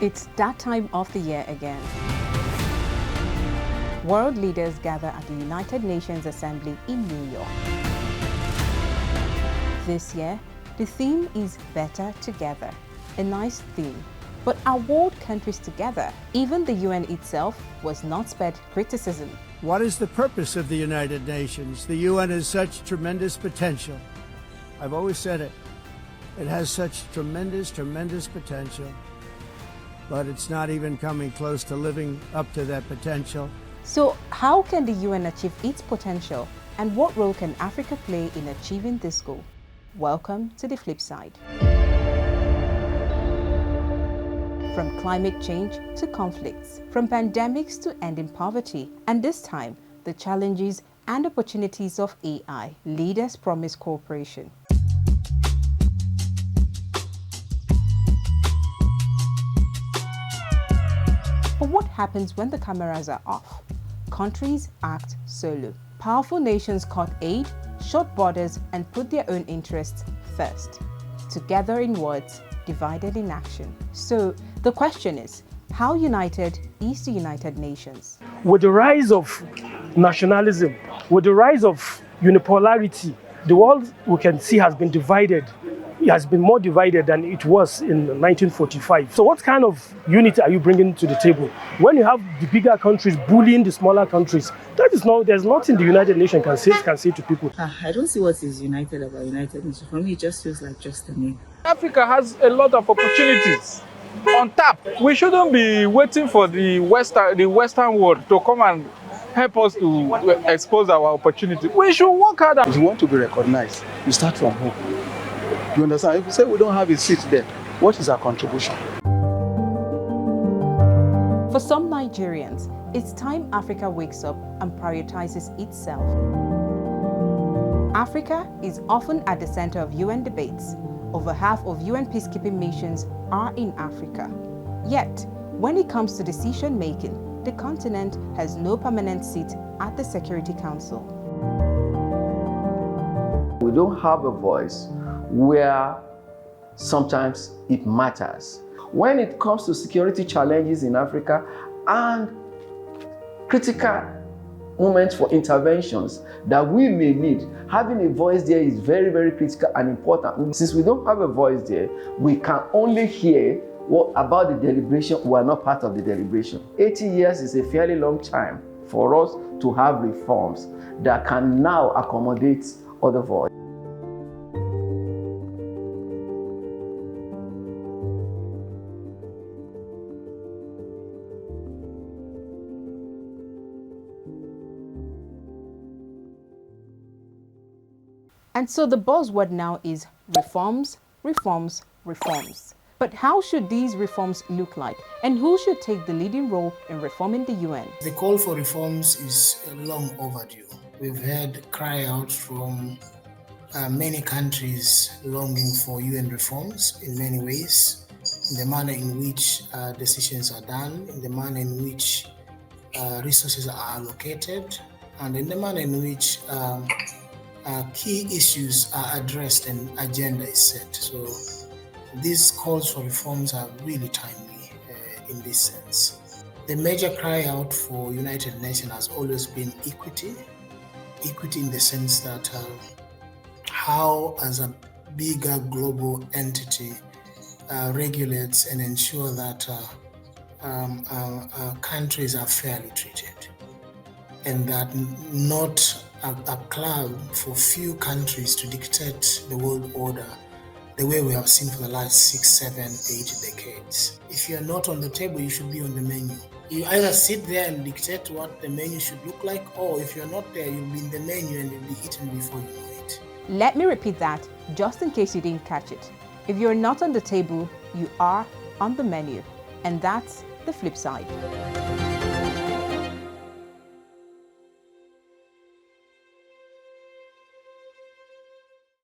It's that time of the year again. World leaders gather at the United Nations Assembly in New York. This year, the theme is Better Together, a nice theme. But are world countries together? Even the UN itself was not spared criticism. What is the purpose of the United Nations? The UN has such tremendous potential. I've always said it. It has such tremendous potential. But it's not even coming close to living up to that potential. So how can the UN achieve its potential? And what role can Africa play in achieving this goal? Welcome to the flip side. From climate change to conflicts, from pandemics to ending poverty, and this time, the challenges and opportunities of AI, leaders promise cooperation. But what happens when the cameras are off? Countries act solo. Powerful nations cut aid, shut borders, and put their own interests first. Together in words, divided in action. So the question is, how united is the United Nations? With the rise of nationalism, with the rise of unipolarity, the world we can see has been divided. It has been more divided than it was in 1945. So what kind of unity are you bringing to the table? When you have the bigger countries bullying the smaller countries, there's nothing the United Nations can say to people. I don't see what is united about United Nations. For me, it just feels like just a name. Africa has a lot of opportunities on tap. We shouldn't be waiting for the Western world to come and help us to expose our opportunity. We should work harder. If you want to be recognized, you start from home. You understand? If you say we don't have a seat there, what is our contribution? For some Nigerians, it's time Africa wakes up and prioritizes itself. Africa is often at the center of UN debates. Over half of UN peacekeeping missions are in Africa. Yet, when it comes to decision making, the continent has no permanent seat at the Security Council. We don't have a voice where sometimes it matters. When it comes to security challenges in Africa and critical moments for interventions that we may need, having a voice there is very critical and important. Since we don't have a voice there, we can only hear about the deliberation. We are not part of the deliberation. 80 years is a fairly long time for us to have reforms that can now accommodate other voices. And so the buzzword now is reforms, reforms, reforms. But how should these reforms look like? And who should take the leading role in reforming the UN? The call for reforms is long overdue. We've heard cry out from many countries longing for UN reforms in many ways, in the manner in which decisions are done, in the manner in which resources are allocated, and in the manner in which key issues are addressed and agenda is set. So these calls for reforms are really timely in this sense. The major cry out for United Nations has always been equity. Equity in the sense that how as a bigger global entity regulates and ensure that countries are fairly treated, and that not a club for few countries to dictate the world order the way we have seen for the last 6, 7, 8 decades. If you're not on the table, you should be on the menu. You either sit there and dictate what the menu should look like, or if you're not there, you'll be in the menu and you'll be eaten before you know it. Let me repeat that, just in case you didn't catch it. If you're not on the table, you are on the menu. And that's the flip side.